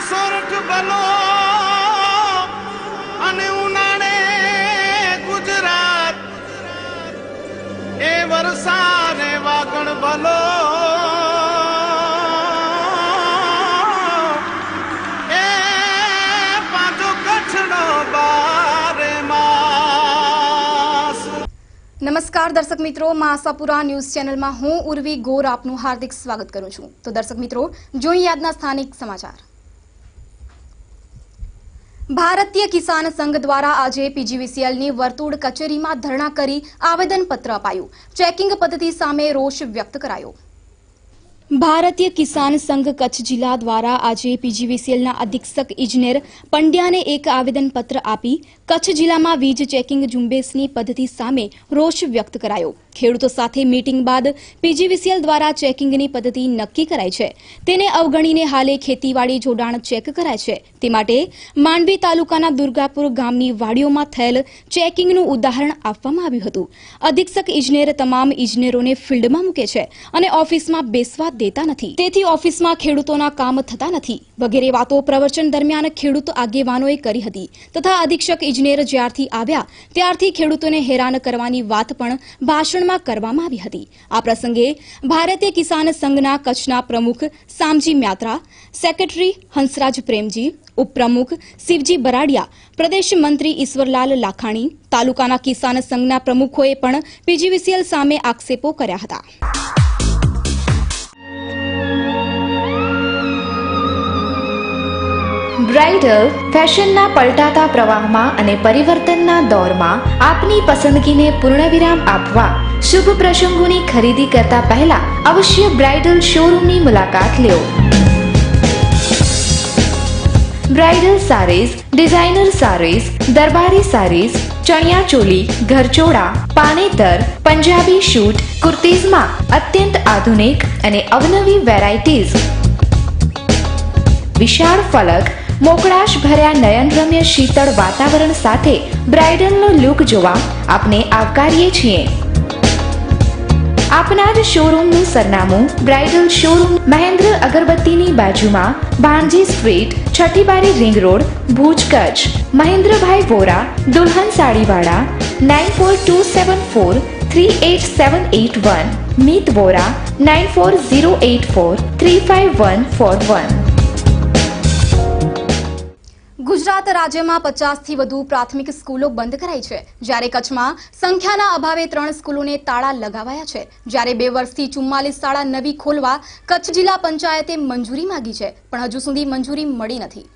સોરઠ બલો અને ઉનાળે ગુજરાત એ વરસાદે વાગણ બલો એ પાછો કચ્છનો બારે માસ। નમસ્કાર દર્શક મિત્રો, માં આશાપુરા ન્યૂઝ ચેનલમાં હું ઉર્વી ગોર આપનું હાર્દિક સ્વાગત કરું છું। તો દર્શક મિત્રો, જોઈએ આજના સ્થાનિક સમાચાર। ભારતીય કિસાન સંઘ દ્વારા આજે પીજીવીસીએલની વર્તુળ કચેરીમાં ધરણા કરી આવેદનપત્ર અપાયું। ચેકિંગ પદ્ધતિ સામે રોષ વ્યક્ત કરાયો। ભારતીય કિસાન સંઘ કચ્છ જિલ્લા દ્વારા આજે પીજીવીસીએલના અધિક્ષક ઇજનેર પંડ્યાને એક આવેદનપત્ર આપી કચ્છ જિલ્લામાં વીજ ચેકિંગ ઝુંબેશની પદ્ધતિ સામે રોષ વ્યક્ત કરાયો। ખેડૂતો સાથે મીટિંગ બાદ પીજીવીસીએલ દ્વારા ચેકિંગની પદ્ધતિ નક્કી કરાઈ છે, તેને અવગણીને હાલે ખેતીવાડી જોડાણ ચેક કરાય છે। તે માટે માંડવી તાલુકાના દુર્ગાપુર ગામની વાડીઓમાં થયેલ ચેકિંગનું ઉદાહરણ આપવામાં આવ્યું હતું। અધિક્ષક ઇજનેર તમામ ઇજનેરોને ફિલ્ડમાં મૂકે છે અને ઓફિસમાં બેસવા દેતા નથી, તેથી ઓફિસમાં ખેડૂતોના કામ થતા નથી વગેરે વાતો પ્રવચન દરમિયાન ખેડૂત આગેવાનોએ કરી હતી તથા અધિક્ષક ઇજનેર જ્યારથી આવ્યા ત્યારથી ખેડૂતોને હેરાન કરવાની વાત પણ ભાષણમાં કરવામાં આવી હતી। આ પ્રસંગે ભારતીય કિસાન સંઘના કચ્છના પ્રમુખ સામજી મ્યાત્રા, સેક્રેટરી હંસરાજ પ્રેમજી, ઉપપ્રમુખ શિવજી બરાડિયા, પ્રદેશ મંત્રી ઈશ્વરલાલ લાખાણી, તાલુકાના કિસાન સંઘના પ્રમુખોએ પણ પીજીવીસીએલ સામે આક્ષેપો કર્યા હતા। બ્રાઇડલ ફેશનના પલટાતા પ્રવાહમાં અને પરિવર્તનના દોરમાં આપની પસંદગીને પૂર્ણવિરામ આપવા શુભ પ્રસંગોની ખરીદી કરતા પહેલા અવશ્ય બ્રાઇડલ શોરૂમની મુલાકાત લો। બ્રાઇડલ સારીઝ, ડિઝાઇનર સારીઝ, દરબારી સારીઝ, ચણિયા ચોલી, ઘરચોળા, પાનેતર, પંજાબી શૂટ, કુર્તીઝમાં અત્યંત આધુનિક અને અવનવી વેરાયટીઝ, વિશાળ ફલક, મોકળાશ ભર્યા નયનરમ્ય શીતળ વાતાવરણ સાથે બ્રાઇડલનો લુક જોવા આપને આવકારીએ છીએ। આપના જ શોરૂમનું સરનામું બ્રાઇડલ શોરૂમ મહેન્દ્ર અગરબત્તીની બાજુમાં, Bhanji street, Chhathibari ring road, Bhuj, Kutch. Mahendrabhai Vora, દુલ્હન સાડીવાળા, 9427438781, મીત વોરા, 9408435141। ગુજરાત રાજ્યમાં 50થી વધુ પ્રાથમિક સ્કૂલો બંધ કરાઈ છે, જ્યારે કચ્છમાં સંખ્યાના અભાવે 3 સ્કૂલોને તાળા લગાવાયા છે। જ્યારે 2 વર્ષથી 44 શાળા નવી ખોલવા કચ્છ જિલ્લા પંચાયતે મંજૂરી માંગી છે, પણ હજુ સુધી મંજૂરી મળી નથી।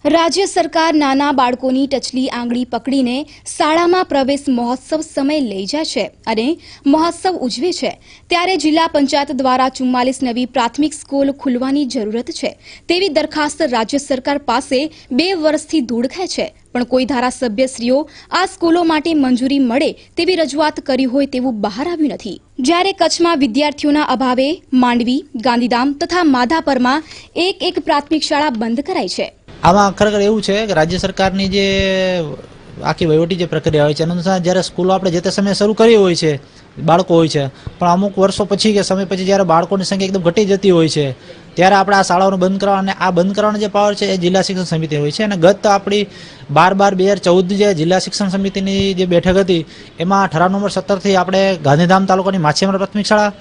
રાજ્ય સરકાર નાના બાળકોની ટચલી આંગળી પકડીને શાળામાં પ્રવેશ મહોત્સવ સમય લઈ જાય છે અને મહોત્સવ ઉજવે છે, ત્યારે જિલ્લા પંચાયત દ્વારા 44 નવી પ્રાથમિક સ્કૂલ ખુલવાની જરૂરત છે તેવી દરખાસ્ત રાજ્ય સરકાર પાસે 2 વર્ષથી ધૂળ ખાય છે, પણ કોઈ ધારાસભ્યશ્રીઓ આ સ્કૂલો માટે મંજૂરી મળે તેવી રજૂઆત કરી હોય તેવું બહાર આવ્યું નથી। જ્યારે કચ્છમાં વિદ્યાર્થીઓના અભાવે માંડવી, ગાંધીધામ તથા માધાપરમાં એક પ્રાથમિક શાળા બંધ કરાઈ છે। આમાં ખરેખર એવું છે કે રાજ્ય સરકારની જે આખી વહીવટી જે પ્રક્રિયા હોય છે એના અનુસાર જ્યારે સ્કૂલો આપણે જે તે સમયે શરૂ કરી હોય છે, બાળકો હોય છે, પણ અમુક વર્ષો પછી કે સમય પછી જ્યારે બાળકોની સંખ્યા એકદમ ઘટી જતી હોય છે ત્યારે આપણે આ શાળાઓને બંધ કરવા, અને આ બંધ કરવાનો જે પાવર છે એ જિલ્લા શિક્ષણ સમિતિ હોય છે। અને ગત આપણી 12/12/2014 જે જિલ્લા શિક્ષણ સમિતિની જે બેઠક હતી એમાં ઠરાવ નંબર 17થી આપણે ગાંધીધામ તાલુકાની માછીમાર પ્રાથમિક શાળા,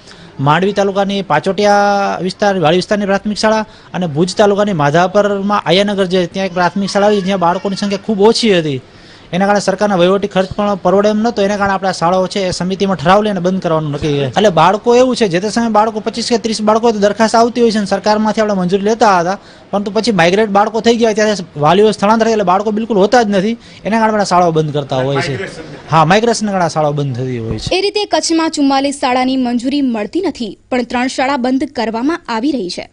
માંડવી તાલુકાની પાચોટિયા વાડી વિસ્તારની પ્રાથમિક શાળા અને ભુજ તાલુકાની માધાપરમાં આયાનગર જે ત્યાં એક પ્રાથમિક શાળા આવી જ્યાં બાળકોની સંખ્યા ખૂબ ઓછી હતી, એના કારણે સરકારના વહીવટી ખર્ચ પણ પરવડે એમ નહોતો, એના કારણે આપણે શાળાઓ છે એ સમિતિમાં ઠરાવ લઈને બંધ કરવાનું નક્કી કર્યું। એટલે બાળકો એવું છે જે તે સમયે બાળકો 25 કે 30 બાળકો દરખાસ્ત આવતી હોય છે અને સરકારમાંથી આપણે મંજૂરી લેતા હતા, પરંતુ પછી માઇગ્રેટ બાળકો થઈ ગયા ત્યારે વાલીઓ સ્થળાંતર એટલે બાળકો બિલકુલ હોતા જ નથી, એના કારણે આપણે શાળાઓ બંધ કરતા હોય છે। હા, માઇગ્રેશનના કારણે શાળાઓ બંધ થતી હોય છે। એ રીતે કચ્છમાં 44 શાળાની મંજૂરી મળતી નથી, પણ 3 શાળા બંધ કરવામાં આવી રહી છે।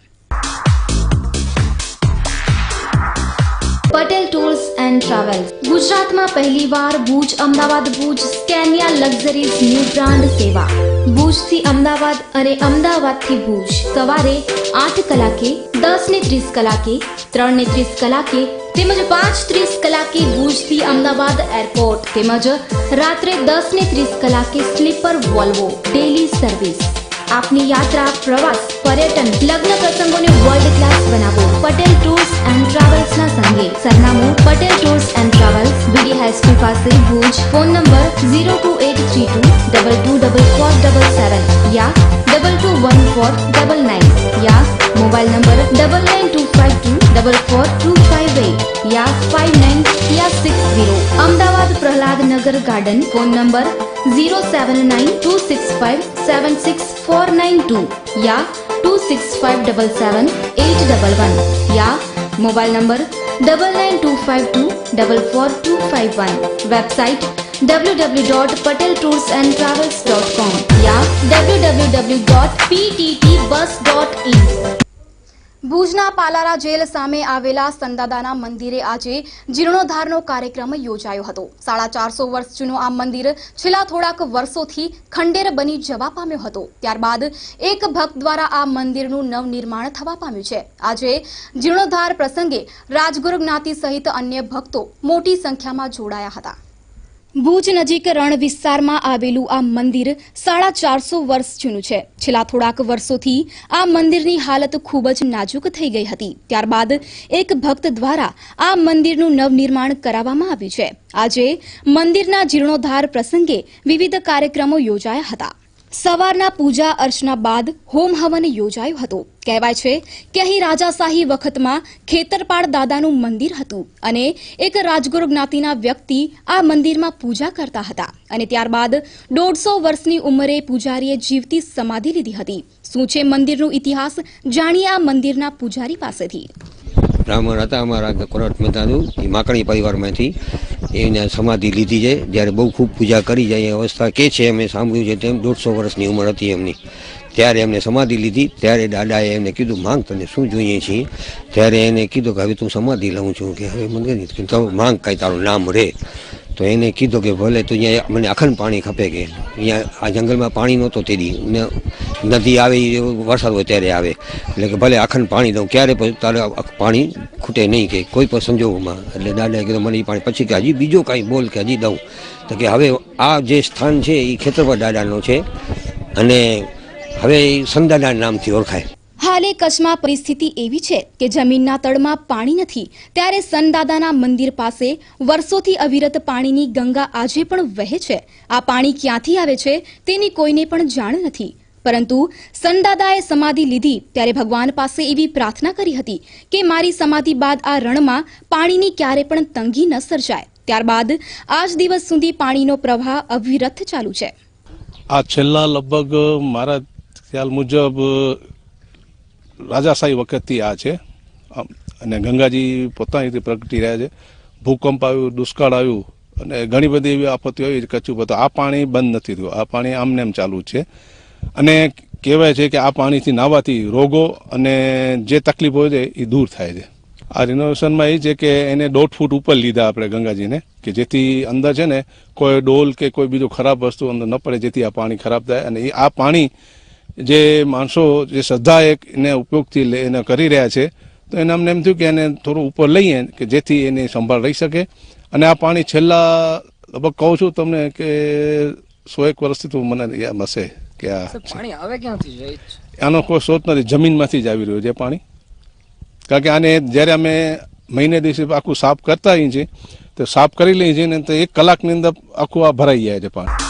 પટેલ ટૂર્સ એન્ડ ટ્રાવેલ્સ ગુજરાતમાં પહેલીવાર Bhuj Ahmedabad Bhuj Scania luxuries new brand સેવા। ભુજથી અમદાવાદ અને અમદાવાદથી ભુજ સવારે 8 કલાકે, 10:30 કલાકે, 3:30 કલાકે તેમજ 5:30 કલાકે ભુજથી અમદાવાદ એરપોર્ટ તેમજ રાત્રે 10:30 કલાકે સ્લીપર વોલ્વો ડેલી સર્વિસ। આપની યાત્રા, પ્રવાસ, પર્યટન, લગ્ન પ્રસંગોને વર્લ્ડ ક્લાસ બનાવો। પટેલ ટૂર્સ એન્ડ પાસે ભુજ ફોન નંબર 02832224477 या 221499 या मोबाइल नंबर 9925244258 या 59 या 60 अमदावाद प्रहलाद नगर गार्डन फोन नंबर 07926576492 या 265778811 या मोबाइल नंबर 9925244251 वेबसाइट www.pateltoursandtravels.com या www.pttbus.in। ભુજના પાલારા જેલ સામે આવેલા સંદાદાના મંદિરે આજે જીર્ણોદ્ધારનો કાર્યક્રમ યોજાયો હતો। 450 વર્ષ જૂનું આ મંદિર છેલ્લા થોડાક વર્ષોથી ખંડેર બની જવા પામ્યો હતો। ત્યારબાદ એક ભક્ત દ્વારા આ મંદિરનું નવનિર્માણ થવા પામ્યું છે। આજે જીર્ણોદ્ધાર પ્રસંગે રાજગુરુ જ્ઞાતિ સહિત અન્ય ભક્તો મોટી સંખ્યામાં જોડાયા હતા। ભુજ નજીક રણ વિસ્તારમાં આવેલું આ મંદિર 450 વર્ષ જૂનું છે। છેલ્લા થોડાક વર્ષોથી આ મંદિરની હાલત ખૂબ જ નાજુક થઈ ગઈ હતી। ત્યારબાદ એક ભક્ત દ્વારા આ મંદિરનું નવનિર્માણ કરાવવામાં આવ્યું છે। આજે મંદિરના જીર્ણોદ્ધાર પ્રસંગે વિવિધ કાર્યક્રમો યોજાયા હતા। સવારના પૂજા અર્ચના બાદ હોમ હવન યોજાયો હતો। કહેવાય છે કે અહીં રાજાશાહી વખતમાં ખેતરપાળ દાદાનું મંદિર હતું અને એક રાજગુરુ જ્ઞાતિના વ્યક્તિ આ મંદિરમાં પૂજા કરતા હતા અને ત્યારબાદ 150 વર્ષની ઉંમરે પૂજારીએ જીવતી સમાધિ લીધી હતી। શું છે મંદિરનો ઇતિહાસ, જાણીએ આ મંદિરના પૂજારી પાસેથી। બ્રાહ્મણ હતા અમારા કોરટ મતાનું, એ માકણી પરિવારમાંથી એને સમાધિ લીધી છે। જ્યારે બહુ ખૂબ પૂજા કરી જાય એ અવસ્થા કે છે, અમે સાંભળ્યું છે તેમ 150 વર્ષની ઉંમર હતી એમની, ત્યારે એમને સમાધિ લીધી। ત્યારે દાદાએ એમને કીધું માંગ તને શું જોઈએ છીએ? ત્યારે એને કીધું કે હવે તું સમાધિ લઉં છું, કે હવે મને માંગ કાંઈ તારું નામ રહે। તો એને કીધું કે ભલે તું અહીંયા મને અખંડ પાણી ખપે, કે અહીંયા આ જંગલમાં પાણી નહોતો તેડી, નદી આવે વરસાદ હોય ત્યારે આવે, એટલે કે ભલે અખંડ પાણી દઉં, ક્યારે તારે પાણી ખૂટે નહીં કે કોઈ પણ સંજોગોમાં। એટલે દાદાએ કીધું મને એ પાણી, પછી કે હજી બીજો કાંઈ બોલ કે હજી દઉં, તો કે હવે આ જે સ્થાન છે એ ખેતરપાળ દાદાનો છે અને હવે એ સંદાદાના નામથી ઓળખાય। હાલે કચ્છમાં પરિસ્થિતિ એવી છે કે જમીનના તળમાં પાણી નથી, ત્યારે સંદાદાના મંદિર પાસે વર્ષોથી અવિરત પાણીની ગંગા આજે પણ વહે છે। આ પાણી ક્યાંથી આવે છે તેની કોઈને પણ જાણ નથી, પરંતુ સંદાદાએ સમાધિ લીધી ત્યારે ભગવાન પાસે એવી પ્રાર્થના કરી હતી કે મારી સમાધિ બાદ આ રણમાં પાણીની ક્યારે પણ તંગી ન સર્જાય। ત્યારબાદ આજ દિવસ સુધી પાણીનો પ્રવાહ અવિરત ચાલુ છે। આ છેલ્લા લગભગ મારા ખ્યાલ મુજબ રાજાશાહી વખતથી આ છે અને ગંગાજી પોતાની રીતે પ્રગટી રહ્યા છે। ભૂકંપ આવ્યું, દુષ્કાળ આવ્યું અને ઘણી બધી એવી આપત્તિઓ આવી કચ્છ ઉપર, તો આ પાણી બંધ નથી થયું, આ પાણી આમને એમ ચાલુ છે। અને કહેવાય છે કે આ પાણીથી નાહવાથી રોગો અને જે તકલીફો છે એ દૂર થાય છે। આ રિનોવેશનમાં એ છે કે એને 1.5 ફૂટ ઉપર લીધા આપણે ગંગાજીને, કે જેથી અંદર છે ને કોઈ ડોલ કે કોઈ બીજો ખરાબ વસ્તુ અંદર ન પડે, જેથી આ પાણી ખરાબ થાય। અને આ પાણી જે માણસો જે શ્રદ્ધા એને ઉપયોગથી એને કરી રહ્યા છે, તો એને અમને એમ થયું કે એને થોડું ઉપર લઈએ કે જેથી એની સંભાળ રહી શકે। અને આ પાણી છેલ્લા લગભગ કહું છું તમને કે 101 વર્ષથી તો મને યાદ હશે કે આ પાણી આવે ક્યાંથી જાય, આનો કોઈ સ્ત્રોત નથી, જમીનમાંથી જ આવી રહ્યું છે પાણી। કારણ કે આને જ્યારે અમે મહિને દિવસે આખું સાફ કરતા હોઈએ છીએ, તો સાફ કરી લઈએ છીએ ને તો 1 કલાકની અંદર આખું આ ભરાઈ જાય છે પાણી।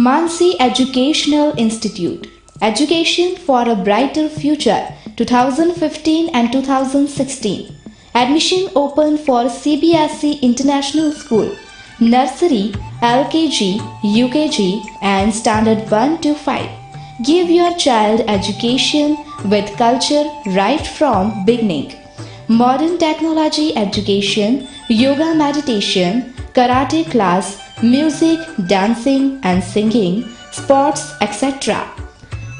Mansi Educational Institute, Education for a Brighter Future, 2015 and 2016. Admission open for CBSE International School, Nursery, LKG, UKG and Standard 1 to 5. Give your child education with culture right from beginning. Modern technology education, yoga meditation, karate class, music, dancing and singing, sports, etc.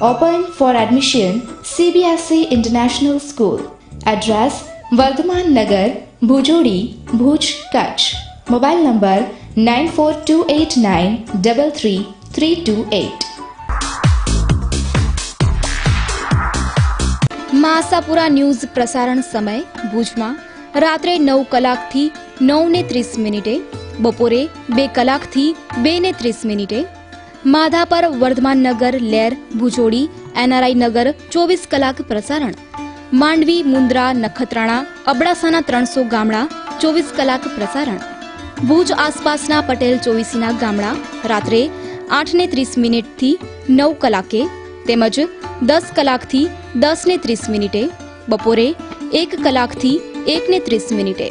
Open for admission CBSE International School. Address Vardhaman Nagar, Bhujodi, Bhuj, Kutch. Mobile number 9428933328. Masapura news પ્રસારણ સમય ભુજમાં રાત્રે 9 કલાકથી 9:30, બપોરે 2 કલાકથી 2:30, માધાપર વર્ધમાન નગર લેર Bhujodi NRI નગર 24 કલાક પ્રસારણ, માંડવી મુન્દ્રા નખત્રાણા અબડાસાના 300 ગામડા 24 કલાક પ્રસારણ. ભુજ આસપાસના પટેલ ચોવીસીના ગામડા રાત્રે 8:30 થી 9 કલાકે તેમજ 10 કલાકથી 10:30 બપોરે 1 કલાકથી 1:30.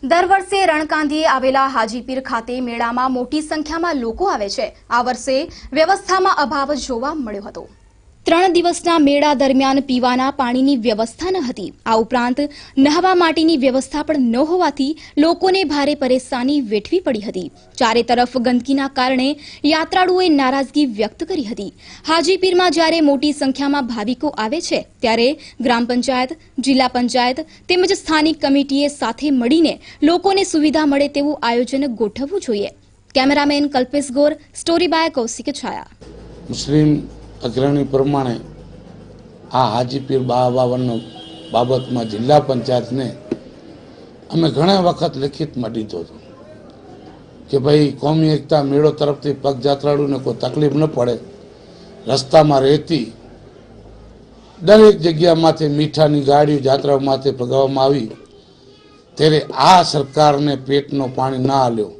દર વર્ષે રણકાંધીએ આવેલા હાજીપીર ખાતે મેળામાં મોટી સંખ્યામાં લોકો આવે છે. આ વર્ષે વ્યવસ્થામાં અભાવ જોવા મળ્યો હતો. 3 દિવસના મેળા દરમિયાન પીવાના પાણીની વ્યવસ્થા ન હતી. આ ઉપરાંત નહાવા માટેની વ્યવસ્થા પણ ન હોવાથી લોકોને ભારે પરેશાની વેઠવી પડી હતી. ચારે તરફ ગંદકીના કારણે યાત્રાળુઓએ નારાજગી વ્યક્ત કરી હતી. હાજીપીરમાં જ્યારે મોટી સંખ્યામાં ભાવિકો આવે છે ત્યારે ગ્રામ પંચાયત, જિલ્લા પંચાયત તેમજ સ્થાનિક કમિટીએ સાથે મળીને લોકોને સુવિધા મળે તેવું આયોજન ગોઠવવું જોઈએ. Cameraman Kalpesh Gor, story by Kaushik Chhaya. Muslim અગ્રણી પ્રમાણે આ હાજીપીર બાબાવન બાબતમાં જિલ્લા પંચાયતને અમે ઘણા વખત લેખિતમાં દીધો હતો કે ભાઈ કોમી એકતા મેળો તરફથી પગયાત્રાળુને કોઈ તકલીફ ન પડે. રસ્તામાં રહેતી દરેક જગ્યામાંથી મીઠાની ગાડીઓ જાત્રામાંથી ભગાવવામાં આવી ત્યારે આ સરકારને પેટનો પાણી ના આલ્યો.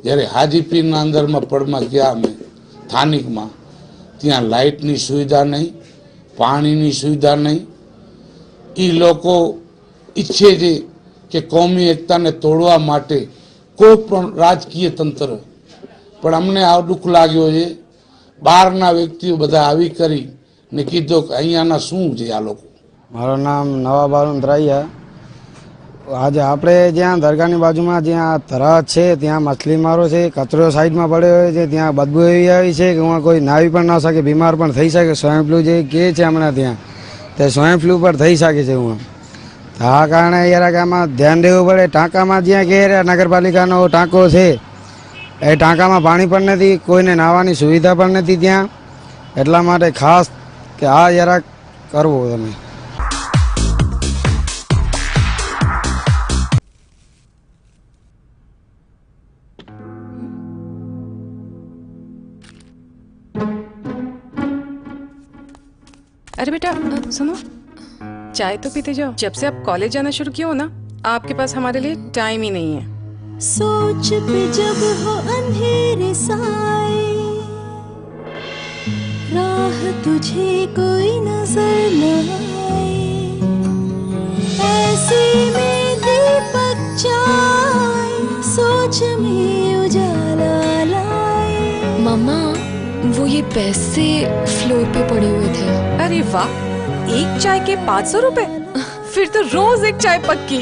જ્યારે હાજીપીરના અંદરમાં પડમાં ગયા અમે સ્થાનિકમાં, ત્યાં લાઇટની સુવિધા નહીં, પાણીની સુવિધા નહીં. એ લોકો ઈચ્છે છે કે કોમી એકતાને તોડવા માટે કોઈ પણ રાજકીય તંત્ર, પણ અમને આ દુઃખ લાગ્યો છે. બહારના વ્યક્તિઓ બધા આવી કરી ને કીધું કે અહીંયાના શું છે આ લોકો. મારું નામ નવાબ રાયા. આજે આપણે જ્યાં દરગાહની બાજુમાં જ્યાં તળાવ છે ત્યાં મછલી મારો છે, કચરો સાઈડમાં પડ્યો હોય છે, ત્યાં બદબુ એવી આવી છે કે હું કોઈ નાવી પણ ન શકે, બીમાર પણ થઈ શકે. સ્વાઇન ફ્લૂ જે કહે છે હમણાં ત્યાં તે સ્વાઇન ફ્લૂ પર થઈ શકે છે. હું આ કારણે યાર આમાં ધ્યાન દેવું પડે. ટાંકામાં જ્યાં કહે નગરપાલિકાનો ટાંકો છે એ ટાંકામાં પાણી પણ નથી, કોઈને નાહવાની સુવિધા પણ નથી ત્યાં. એટલા માટે ખાસ કે આ યાર કરવો તમે. अरे बेटा सुनो, चाय तो पीते जाओ. जब से आप कॉलेज जाना शुरू किया हो ना, आपके पास हमारे लिए टाइम ही नहीं है. सोच पे जब हो अंधेरे साए, राह तुझे कोई नजर न आए, ऐसे में दीपक चाय, सोच में उजाला लाए. मम्मा, वो ये पैसे फ्लोर पे पड़े हुए थे. अरे वाह, एक चाय के 500 रुपए. फिर तो रोज एक चाय पक्की.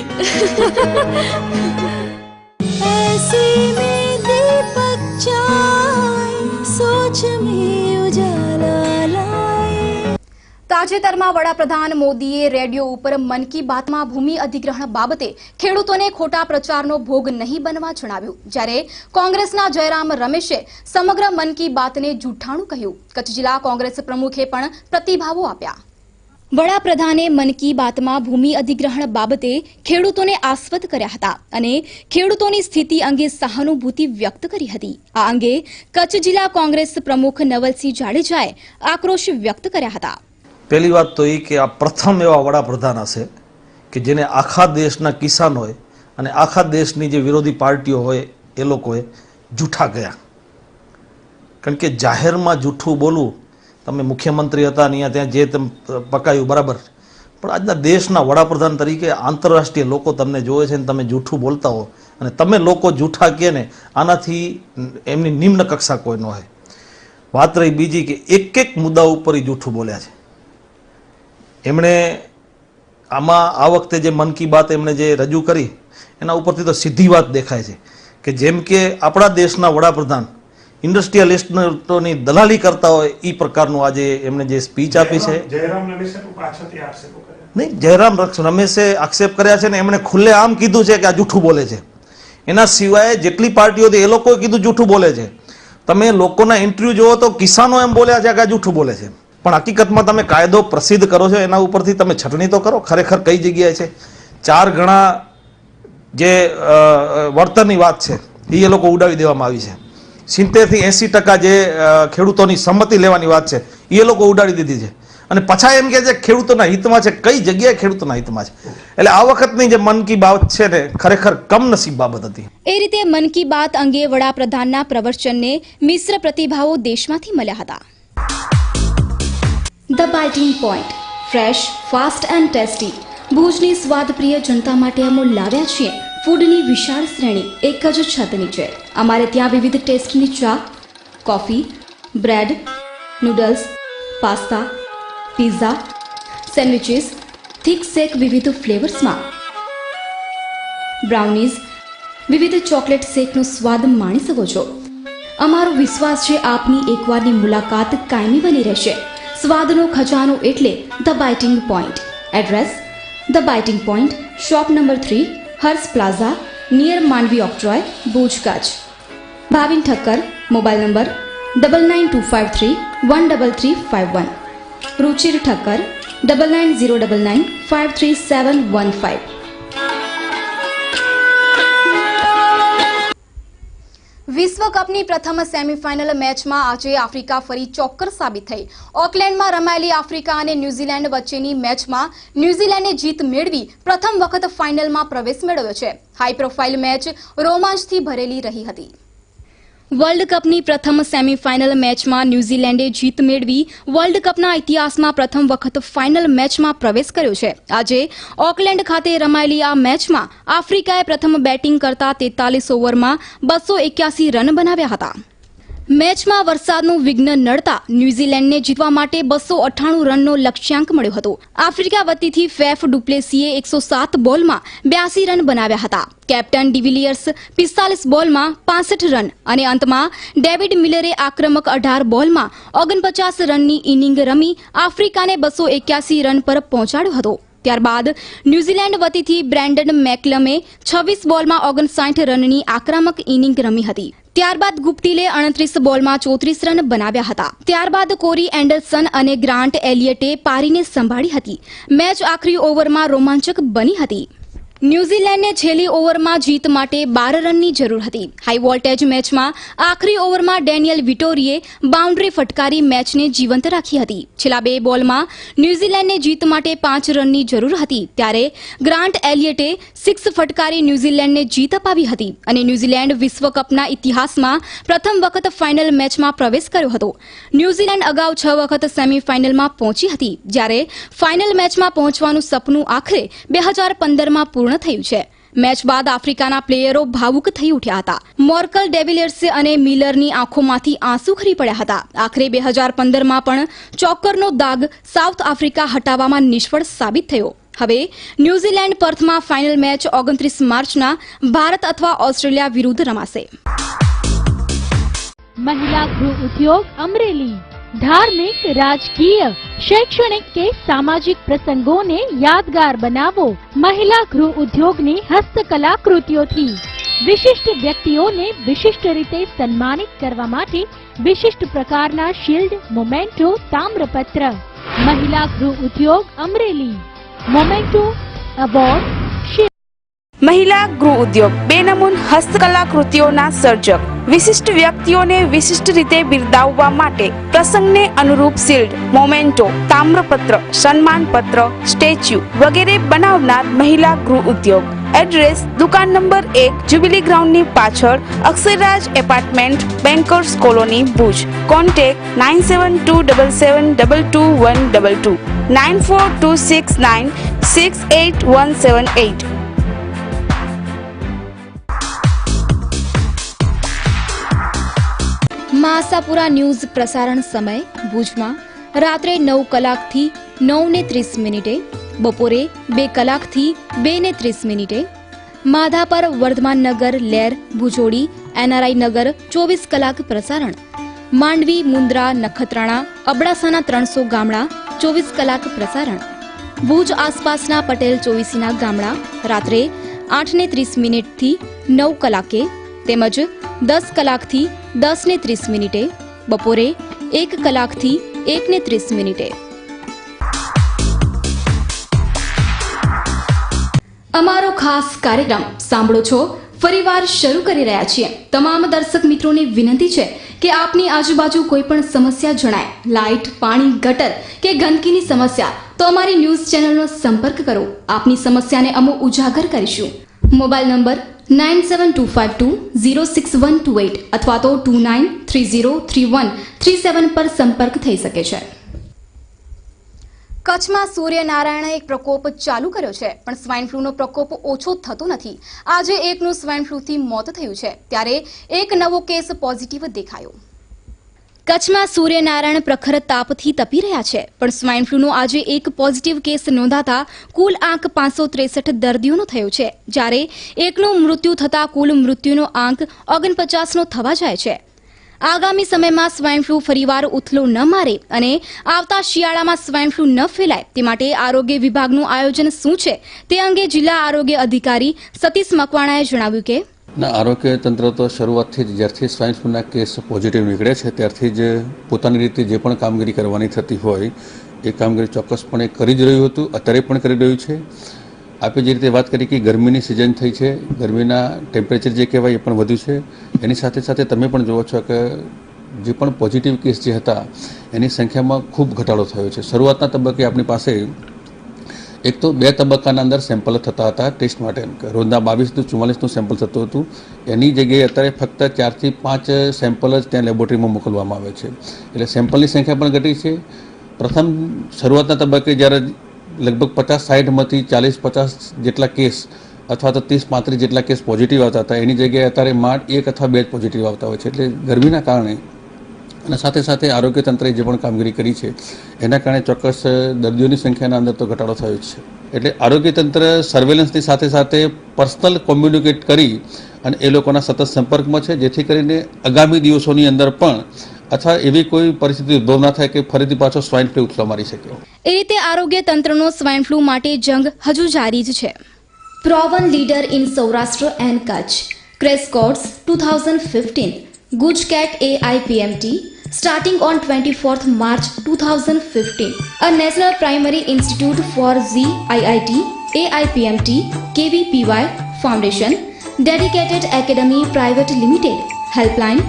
ऐसे में दीपक चाय, सोच में उजाला लाए. તાજેતરમાં વડાપ્રધાન મોદીએ રેડિયો ઉપર મન કી બાતમાં ભૂમિ અધિગ્રહણ બાબતે ખેડૂતોને ખોટા પ્રચારનો ભોગ નહીં બનવા જણાવ્યું. જ્યારે કોંગ્રેસના જયરામ રમેશે સમગ્ર મન કી બાતને જૂઠાણું કહ્યું. કચ્છ જિલ્લા કોંગ્રેસ પ્રમુખે પણ પ્રતિભાવો આપ્યા. વડાપ્રધાને મન કી બાતમાં ભૂમિ અધિગ્રહણ બાબતે ખેડૂતોને આશ્વત કર્યા હતા અને ખેડૂતોની સ્થિતિ અંગે સહાનુભૂતિ વ્યક્ત કરી હતી. આ અંગે કચ્છ જિલ્લા કોંગ્રેસ પ્રમુખ નવલસિંહ જાડેજાએ આક્રોશ વ્યક્ત કર્યા હતા. પહેલી વાત તો એ કે આ પ્રથમ એવા વડાપ્રધાન હશે કે જેને આખા દેશના કિસાનોએ અને આખા દેશની જે વિરોધી પાર્ટીઓ હોય એ લોકોએ જૂઠા ગયા. કારણ કે જાહેરમાં જૂઠું બોલવું, તમે મુખ્યમંત્રી હતા અહીંયા ત્યાં જે તમે પકાયું બરાબર, પણ આજના દેશના વડાપ્રધાન તરીકે આંતરરાષ્ટ્રીય લોકો તમને જોવે છે ને તમે જૂઠું બોલતા હો અને તમે લોકો જૂઠા કહે ને, આનાથી એમની નિમ્ન કક્ષા કોઈ ન હોય. વાત રહી બીજી કે એક એક મુદ્દા ઉપર એ જૂઠું બોલ્યા છે. એમણે આમાં આ વખતે જે મન કી બાત એમણે જે રજૂ કરી એના ઉપરથી તો સીધી વાત દેખાય છે કે જેમ કે આપણા દેશના વડાપ્રધાન ઇન્ડસ્ટ્રીયલિસ્ટોની દલાલી કરતા હોય એ પ્રકારનું આજે એમણે જે સ્પીચ આપી છે. નહીં, જયરામ રમેશે આક્ષેપ કર્યા છે ને એમણે ખુલ્લે આમ કીધું છે કે આ જૂઠું બોલે છે. એના સિવાય જેટલી પાર્ટીઓ હતી એ લોકોએ કીધું જૂઠું બોલે છે. તમે લોકોના ઇન્ટરવ્યુ જુઓ તો કિસાનો એમ બોલ્યા છે કે આ જૂઠું બોલે છે. પણ હકીકતમાં તમે કાયદો પ્રસિદ્ધ કરો છો એના ઉપરથી તમે છટણી તો કરો ખરેખર કઈ જગ્યાએ છે. 4 ગણા જે વળતરની વાત છે એ લોકો ઉડાવી દેવામાં આવી છે. 70 થી 80% જે ખેડૂતોની સંમતિ લેવાની વાત છે એ લોકો ઉડાડી દીધી છે. અને પાછા એમ કે છે ખેડૂતોના હિતમાં છે. કઈ જગ્યાએ ખેડૂતોના હિતમાં છે? એટલે આ વખતની જે મન કી બાત છે ને ખરેખર કમનસીબ બાબત હતી. એ રીતે મન કી બાત અંગે વડાપ્રધાનના પ્રવચનને મિશ્ર પ્રતિભાવો દેશમાંથી મળ્યા હતા. The biting point, fresh, fast and tasty. ભુજની સ્વાદપ્રિય જનતા માટે અમૂલ લાવ્યા છીએ ફૂડની વિશાળ શ્રેણી એક જ છત નીચે. અમારે ત્યાં વિવિધ ટેસ્ટની ચા, coffee, bread, noodles, pasta, pizza, sandwiches, thick shake વિવિધ ફ્લેવર્સમાં, બ્રાઉનીઝ, વિવિધ ચોકલેટ શેકનો સ્વાદ માણી શકો છો. અમારો વિશ્વાસ છે આપની એકવારની મુલાકાત કાયમી બની રહેશે. સ્વાદનો ખજાનો એટલે the biting point. Address: the biting point, shop number 3, Harsh plaza, near Mandvi octroi, Bhuj, Kutch. Bhavin Thakkar, mobile number 9925313351. Ruchir Thakkar 9909953715. વિશ્વ કપની પ્રથમ સેમીફાઇનલ મેચમાં આજે આફ્રિકા ફરી ચોક્કસ સાબિત થઈ. ઓકલેન્ડમાં રમાયેલી આફ્રિકા અને ન્યૂઝીલેન્ડ વચ્ચેની મેચમાં ન્યૂઝીલેન્ડે જીત મેળવી પ્રથમ વખત ફાઇનલમાં પ્રવેશ મેળવ્યો છે. હાઈ પ્રોફાઇલ મેચ રોમાંચથી ભરેલી રહી હતી. વર્લ્ડ કપની પ્રથમ સેમીફાઇનલ મેચમાં ન્યૂઝીલેન્ડે જીત મેળવી વર્લ્ડ કપના ઇતિહાસમાં પ્રથમ વખત ફાઇનલ મેચમાં પ્રવેશ કર્યો છે. આજે ઓકલેન્ડ ખાતે રમાયેલી આ મેચમાં આફ્રિકાએ પ્રથમ બેટિંગ કરતા 43 ઓવરમાં 281 રન બનાવ્યા હતા. મેચમાં વરસાદનું વિઘ્ન નડતા ન્યૂઝીલેન્ડને જીતવા માટે 298 રનનો લક્ષ્યાંક મળ્યો હતો. આફ્રિકા વતીથી ફેફ ડુપ્લેસીએ 107 બોલમાં 82 રન બનાવ્યા હતા. કેપ્ટન ડિવિલિયર્સ 45 બોલમાં 65 રન અને અંતમાં ડેવિડ મિલરે આક્રમક 18 બોલમાં 49 રનની ઇનિંગ રમી આફ્રિકાને 281 રન પર પહોંચાડ્યો હતો. ત્યારબાદ ન્યૂઝીલેન્ડ વતીથી બ્રેન્ડન મેકલમે 26 બોલમાં 59 રનની આક્રમક ઇનિંગ રમી હતી. ત્યારબાદ ગુપ્તિલે 29 બોલમાં 34 રન બનાવ્યા હતા. ત્યારબાદ કોરી એન્ડરસન અને ગ્રાન્ટ એલિયટે પારીને સંભાળી હતી. મેચ આખરી ઓવરમાં રોમાંચક બની હતી. ન્યૂઝીલેન્ડને છેલ્લી ઓવરમાં જીત માટે 12 રનની જરૂર હતી. હાઈ વોલ્ટેજ મેચમાં આખરી ઓવરમાં ડેનિયલ વિટોરીએ બાઉન્ડ્રી ફટકારી મેચને જીવંત રાખી હતી. છેલ્લા 2 બોલમાં ન્યૂઝીલેન્ડને જીત માટે 5 રનની જરૂર હતી. ત્યારે ગ્રાન્ટ એલિયટે 6 ફટકારી ન્યૂઝીલેન્ડને જીત અપાવી હતી અને ન્યૂઝીલેન્ડ વિશ્વકપના ઇતિહાસમાં પ્રથમ વખત ફાઇનલ મેચમાં પ્રવેશ કર્યો હતો. ન્યૂઝીલેન્ડ અગાઉ 6 વખત સેમીફાઇનલમાં પહોંચી હતી, જ્યારે ફાઇનલ મેચમાં પહોંચવાનું સપનું આખરે 2015માં પૂર્ણ થયું છે. મેચ બાદ આફ્રિકાના પ્લેયરો ભાવુક થઈ ઉઠ્યા હતા. મોર્કલ, ડેવિલિયર્સ અને મિલરની આંખોમાંથી આંસુ ખરી પડ્યા હતા. આખરે 2015માં પણ ચોકરનો દાગ સાઉથ આફ્રિકા હટાવવામાં નિષ્ફળ સાબિત થયો. હવે ન્યૂઝીલેન્ડ પર્થમાં ફાઇનલ મેચ 29 માર્ચના ભારત અથવા ઓસ્ટ્રેલિયા વિરુદ્ધ રમાશે. महिला गृह उद्योग अमरेली धार्मिक, राजकीय, शैक्षणिक के सामाजिक प्रसंगों ने यादगार बनावो. महिला गृह उद्योग ने हस्तकला कृतियों थी विशिष्ट व्यक्तिओने विशिष्ट रीते सन्मानित करवा माटे विशिष्ट प्रकारना शील्ड, मोमेंटो, ताम्रपत्र. महिला गृह उद्योग अमरेली मोमेंटो अवॉर्ड. મહિલા ગૃહ ઉદ્યોગ બેનમૂન હસ્તકલાકૃતિઓના સર્જક વિશિષ્ટ વ્યક્તિઓને વિશિષ્ટ રીતે બિરદાવવા માટે પ્રસંગને અનુરૂપ શિલ્ડ, મોમેન્ટો, તામ્રપત્ર, સન્માનપત્ર, સ્ટેચ્યુ વગેરે બનાવનાર મહિલા ગૃહ ઉદ્યોગ. એડ્રેસ: દુકાન નંબર 1, જ્યુબિલી ગ્રાઉન્ડની પાછળ, Aksharraj apartment, bankers colony, Bhuj. Contact 9727722122 9426968178. Masapura news પ્રસારણ સમય ભુજમાં રાત્રે 9 કલાકથી 9:30, બપોરે 2 કલાકથી 2:30. માધાપર, વર્ધમાન નગર, લેર, ભુજોડી, એનઆરઆઈ નગર 24 કલાક પ્રસારણ. માંડવી, મુન્દ્રા, નખત્રાણા, અબડાસાના 300 ગામડા 24 કલાક પ્રસારણ. ભુજ આસપાસના પટેલ ચોવીસીના ગામડા રાત્રે 8:30 થી 9 કલાકે તેમજ 10 કલાકથી 10:30, બપોરે 1 કલાકથી 1:30. અમારો ખાસ કાર્યક્રમ સાંભળો છો ફરીવાર શરૂ કરી રહ્યા છીએ. તમામ દર્શક મિત્રોને વિનંતી છે કે આપની આજુબાજુ કોઈ પણ સમસ્યા જણાય, લાઇટ, પાણી, ગટર કે ગંદકીની સમસ્યા, તો અમારી ન્યૂઝ ચેનલનો સંપર્ક કરો. આપની સમસ્યાને અમે ઉજાગર કરીશું. મોબાઈલ નંબર 9725206128 અથવા તો 29303137 પર સંપર્ક થઈ શકે છે. કચ્છમાં સૂર્યનારાયણે એક પ્રકોપ ચાલુ કર્યો છે, પણ સ્વાઇન ફ્લૂનો પ્રકોપ ઓછો થતો નથી. આજે એકનું સ્વાઇન ફ્લૂથી મોત થયું છે, ત્યારે એક નવો કેસ પોઝિટિવ દેખાયો. કચ્છમાં સૂર્યનારાયણ પ્રખર તાપથી તપી રહ્યા છે, પણ સ્વાઇન ફ્લૂનો આજે એક પોઝિટિવ કેસ નોંધાતા કુલ આંક 563 દર્દીઓનો થયો છે, જ્યારે એકનું મૃત્યુ થતા કુલ મૃત્યુનો આંક 49નો થવા જાય છે. આગામી સમયમાં સ્વાઇન ફ્લૂ ફરીવાર ઉથલો ન મારે અને આવતા શિયાળામાં સ્વાઇન ફ્લૂ ન ફેલાય તે માટે આરોગ્ય વિભાગનું આયોજન શું છે તે અંગે જિલ્લા આરોગ્ય અધિકારી સતીશ મકવાણાએ જણાવ્યું કે આરોગ્ય તંત્ર તો શરૂઆતથી જ જ્યારથી સ્વાઇન ફ્લૂના કેસ પોઝિટિવ નીકળે છે ત્યારથી જ પોતાની રીતે જે પણ કામગીરી કરવાની થતી હોય એ કામગીરી ચોક્કસપણે કરી જ રહ્યું હતું, અત્યારે પણ કરી રહ્યું છે. આપણે જે રીતે વાત કરી કે ગરમીની સિઝન થઈ છે, ગરમીના ટેમ્પરેચર જે કહેવાય એ પણ વધ્યું છે. એની સાથે સાથે તમે પણ જુઓ છો કે જે પણ પોઝિટિવ કેસ જે હતા એની સંખ્યામાં ખૂબ ઘટાડો થયો છે. શરૂઆતના તબક્કે આપણી પાસે એક તો 2 તબક્કાના અંદર સેમ્પલ થતા હતા ટેસ્ટ માટે, રોજના 22 થી 44નું સેમ્પલ થતું હતું. એની જગ્યાએ અત્યારે ફક્ત 4 થી 5 સેમ્પલ જ ત્યાં લેબોરેટરીમાં મોકલવામાં આવે છે, એટલે સેમ્પલની સંખ્યા પણ ઘટી છે. પ્રથમ શરૂઆતના તબક્કે જ્યારે લગભગ 50-60માંથી 40-50 જેટલા કેસ અથવા તો 30-35 જેટલા કેસ પોઝિટિવ આવતા હતા, એની જગ્યાએ અત્યારે માંડ 1 અથવા 2 જ પોઝિટિવ આવતા હોય છે. એટલે ગરમીના કારણે અને સાથે સાથે આરોગ્ય તંત્રએ જે પણ કામગીરી કરી છે એના કારણે ચોક્કસ દર્દીઓની સંખ્યાના અંદર તો ઘટાડો થયો જ છે. એટલે આરોગ્ય તંત્ર સર્વેલન્સની સાથે સાથે પર્સનલ કોમ્યુનિકેટ કરી અને એ લોકોના સતત સંપર્કમાં છે, જેથી કરીને આગામી દિવસોની અંદર પણ અથવા એવી કોઈ પરિસ્થિતિ ઉદ્ભવ ના થાય કે ફરીથી પાછો સ્વાઇન ફ્લૂ ઉથલો મારી શકે. એ રીતે આરોગ્ય તંત્રનો સ્વાઇન ફ્લૂ માટે જંગ હજુ જારી જ છે. પ્રોવન leader in Saurashtra and Kutch crash course 2015 GUJCET AIPMT starting on 24th March 2015. A National Primary Institute for ZIIT AIPMT KVPY Foundation Dedicated Academy Private Limited. Helpline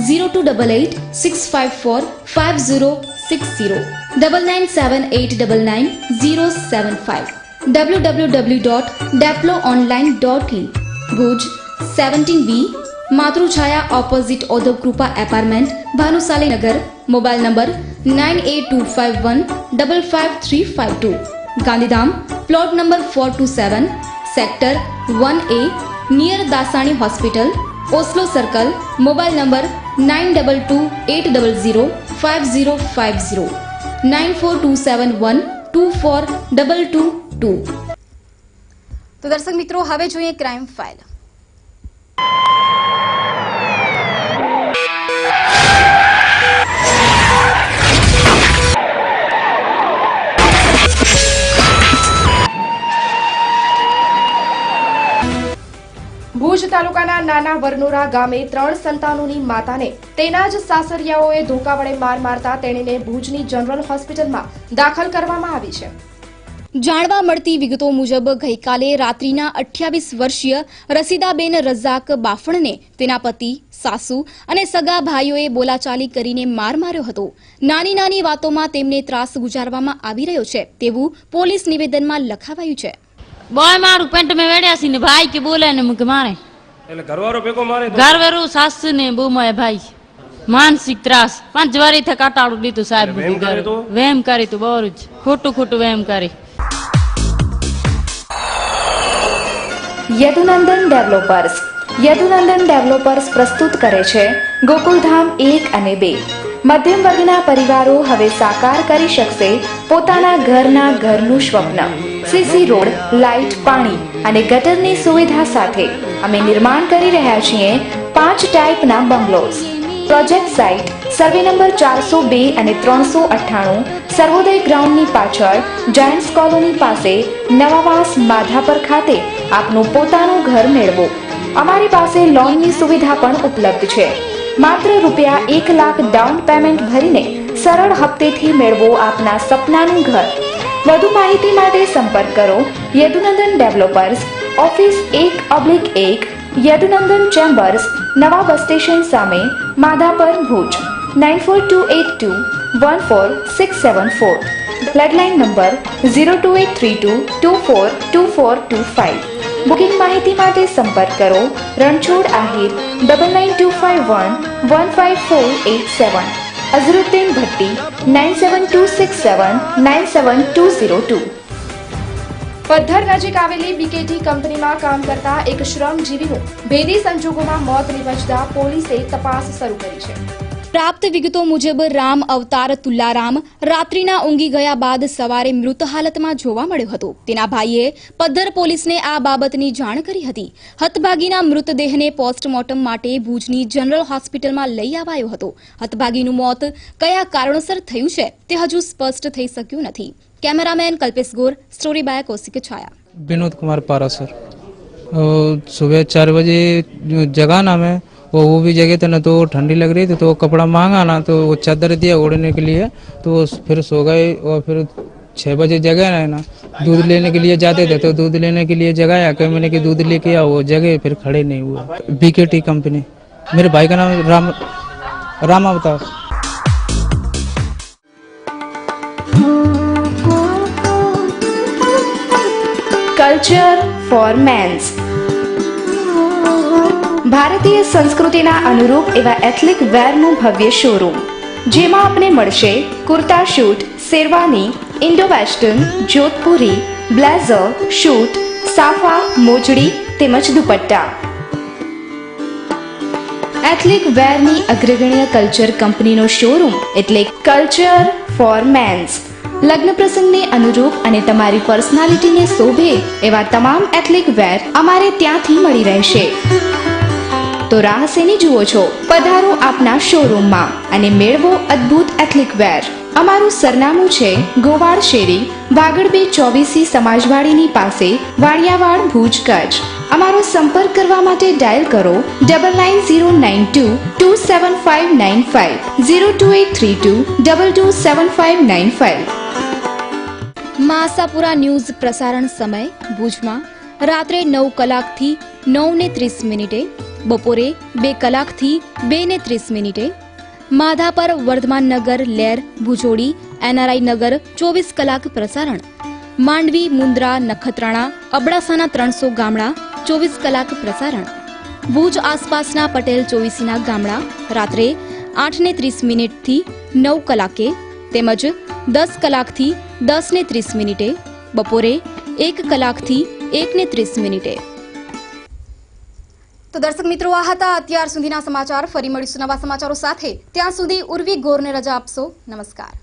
0288 654 5060 997899 www.daploonline.in. Bhuj 17B Matruchhaya opposite Audhav Krupa apartment Bhanushali Nagar. Mobile number 9825155352. Gandhidham plot number 427 sector 1A near Dasani hospital Oslo circle. Mobile number 9228005050 9427124222. તો દર્શક મિત્રો, હવે જોઈએ crime file. Bhuj તાલુકાના નાના વરનોરા ગામે 3 સંતાનોની માતાને તેના જ સાસરિયાઓએ ધોકા વડે માર મારતા તેણીને ભુજની જનરલ હોસ્પિટલમાં દાખલ કરવામાં આવી છે. જાણવા મળતી વિગતો મુજબ ગઈકાલે રાત્રિના 28 વર્ષીય રસીદાબેન રઝાક બાફણને તેના પતિ, સાસુ અને સગા ભાઈઓએ બોલાચાલી કરીને માર માર્યો હતો. નાની નાની વાતોમાં તેમને ત્રાસ ગુજારવામાં આવી રહ્યો છે તેવું પોલીસ નિવેદનમાં લખાવાયું છે. બોય મારું પેન્ટ में વેડ્યા છે ને ભાઈ કે બોલે ને મુકે મારે એટલે ઘરવાળો ભેગો મારે ઘરવાળો સાસુ ને બહુ માય ભાઈ માનસિક ત્રાસ 5 વારી થા કાટાડું લીધું સાહેબ વેમ કરી તું બહુ જ ખોટું વેમ કરી. યદુનંદન ડેવલપર્સ પ્રસ્તુત કરે છે ગોકુલધામ 1 અને 2. મધ્યમ વર્ગના પરિવારો હવે સાકાર કરી શકશે પોતાના ઘરનું સ્વપ્ન. સીસી રોડ, લાઇટ, પાણી અને ગટરની સુવિધા સાથે અમે નિર્માણ કરી રહ્યા છીએ 5 ટાઈપના bungalows. Project site survey number 402 અને 398 સર્વોદય ગ્રાઉન્ડની પાછળ જાયન્ટ્સ કોલોની પાસે નવાવાસ માધાપર ખાતે આપનું પોતાનું ઘર મેળવો. અમારી પાસે લોનની સુવિધા પણ ઉપલબ્ધ છે. માત્ર રૂપિયા 1 લાખ ડાઉન પેમેન્ટ ભરીને સરળ હપ્તેથી મેળવો આપના સપનાનું ઘર. વધુ માહિતી માટે સંપર્ક કરો Yadunandan developers, office 1/1, Yadunandan chambers, નવા બસ સ્ટેશન સામે, Madhapar, Bhuj 9428214674. Landline number 02832242425. Booking માહિતી માટે સંપર્ક કરો રણછોડ આહિર 9925115487, અઝરુદ્દીન ભટ્ટી 9726797202. પદ્ધર નજીક આવેલી બીકેટી કંપનીમાં કામ કરતા એક શ્રમજીવીનું ભેદી સંજોગોમાં મોત નિપજતા પોલીસે તપાસ શરૂ કરી છે. પ્રાપ્ત વિગતો મુજબ રામ અવતાર તુલારામ રાત્રિના ઊંઘી ગયા બાદ સવારે મૃત હાલતમાં જોવા મળ્યો હતો. તેના ભાઈએ પદ્ધર પોલીસને આ બાબતની જાણ કરી હતી. હતભાગીના મૃતદેહને પોસ્ટમોર્ટમ માટે ભુજની જનરલ હોસ્પિટલમાં લઈ આવાયો હતો. હતભાગીનું મોત કયા કારણોસર થયું છે તે હજુ સ્પષ્ટ થઈ શક્યું નથી. कैमरामैन कल्पेश गोर, स्टोरी बाय कौशिक छाया. विनोद कुमार पारा सर, सुबह 4 बजे जगाना में वो भी जगह थे ना, तो ठंडी लग रही थी तो कपड़ा मांगा ना, तो वो चादर दिया ओढ़ने के लिए, तो फिर सो गए. और फिर 6 बजे जगह है ना, दूध लेने के लिए जाते थे तो दूध लेने के लिए जगाया कि मैंने कि दूध लेके आओ, वो जगह फिर खड़े नहीं हुए. बीकेटी कंपनी, मेरे भाई का नाम Ram Avatar. Culture for men's. ભારતીય સંસ્કૃતિના અનુરૂપ એવા એથ્નિક વેરનું ભવ્ય શોરૂમ, જેમાં આપને મળશે kurta suit, sherwani, Indo western, Jodhpuri, blazer, suit, safa, mojdi તેમજ દુપટ્ટા. એથ્નિક વેરની અગ્રગણ્ય કલ્ચર કંપનીનો શોરૂમ એટલે કલ્ચર ફોર મેન્સ. લગ્ન પ્રસંગને અનુરૂપ અને તમારી પર્સનાલિટીને શોભે એવા તમામ એથ્નિક વેર અમારે ત્યાંથી મળી રહેશે. તો રાહ શેની જુઓ છો? પધારો આપના શોરૂમમાં અને મેળવો અદ્ભુત એથ્નિક વેર. અમારું સરનામું છે ગોવાડ શેરી, વાગડ 224 સમાજવાડીની પાસે, વાણિયાવાડ, ભુજ, કચ્છ. અમારો સંપર્ક કરવા માટે ડાયલ કરો 9909227595 02832227595. માં આશાપુરા ન્યૂઝ પ્રસારણ સમય ભુજમાં રાત્રે 9 કલાકથી 9:30, બપોરે 2 કલાકથી 2:30. માધાપર, વર્ધમાન નગર, લેર, ભુજોડી, એનઆરઆઈ નગર 24 કલાક પ્રસારણ. માંડવી, મુન્દ્રા, નખત્રાણા, અબડાસાના 300 ગામડા 24 કલાક પ્રસારણ. ભુજ આસપાસના પટેલ 24ના ગામડા રાત્રે 8:30 થી 9 કલાકે તેમજ 10 કલાકથી 10:30, બપોરે 1 કલાકથી 1:30. તો દર્શક મિત્રો, આ હતા અત્યાર સુધીના સમાચાર. ફરી મળીશું નવા સમાચારો સાથે. ત્યાં સુધી ઉર્વી ગોરને રજા આપશો. નમસ્કાર.